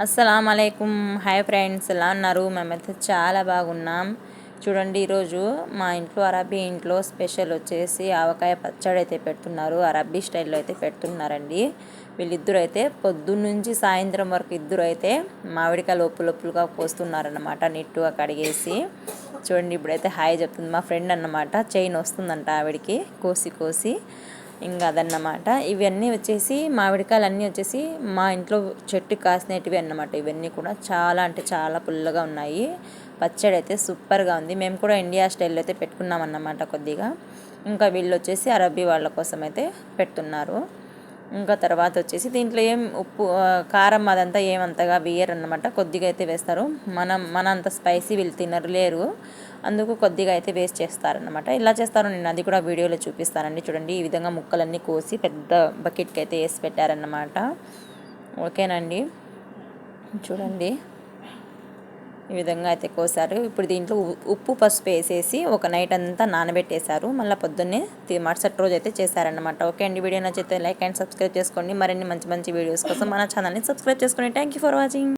అస్సలాము అలైకుం. Hi friends, ఎలా ఉన్నారు? మేమైతే చాలా బాగున్నాం. చూడండి, ఈరోజు మా ఇంట్లో అరబ్బీ ఇంట్లో స్పెషల్ వచ్చేసి ఆవకాయ పచ్చడి అయితే పెడుతున్నారు. అరబ్బీ స్టైల్లో అయితే పెడుతున్నారండి. వీళ్ళిద్దరు అయితే పొద్దున్నుంచి సాయంత్రం వరకు ఇద్దరు అయితే మామిడికాయ లోపులుగా కోస్తున్నారన్నమాట, నీట్గా కడిగేసి. చూడండి, ఇప్పుడైతే హాయ్ చెప్తుంది మా ఫ్రెండ్ అన్నమాట. చైన్ వస్తుందంట ఆవిడికి కోసి కోసి. ఇంకా అదన్నమాట. ఇవన్నీ వచ్చేసి మామిడికాయలు అన్నీ వచ్చేసి మా ఇంట్లో చెట్టు కాసినవి అన్నమాట. ఇవన్నీ కూడా చాలా అంటే చాలా పుల్లగా ఉన్నాయి. పచ్చడి అయితే సూపర్గా ఉంది. మేము కూడా ఇండియా స్టైల్లో అయితే పెట్టుకున్నాం అన్నమాట కొద్దిగా. ఇంకా వీళ్ళు వచ్చేసి అరబ్బీ వాళ్ళ కోసం అయితే పెడుతున్నారు. ఇంకా తర్వాత వచ్చేసి దీంట్లో ఏం ఉప్పు కారం అదంతా ఏమంతగా వేయరు అన్నమాట. కొద్దిగా అయితే వేస్తారు. మన అంత స్పైసీ వీళ్ళు తినలేరు, అందుకు కొద్దిగా అయితే వేస్ట్ చేస్తారనమాట. ఇలా చేస్తారో నేను అది కూడా వీడియోలో చూపిస్తానండి. చూడండి, ఈ విధంగా ముక్కలన్నీ కోసి పెద్ద బకెట్కి అయితే వేసి పెట్టారన్నమాట. ఓకేనండి, చూడండి ఈ విధంగా అయితే కోసారు. ఇప్పుడు దీంట్లో ఉప్పు పసుపు వేసేసి ఒక నైట్ అంతా నానబెట్టేశారు. మళ్ళీ పొద్దున్నే మరుసటి రోజు అయితే చేశారనమాట. ఓకే అండి, వీడియో నచ్చితే లైక్ అండ్ సబ్స్క్రైబ్ చేసుకోండి. మరిన్ని మంచి మంచి వీడియోస్ కోసం మన ఛానల్ని సబ్స్క్రైబ్ చేసుకోండి. Thank you for watching.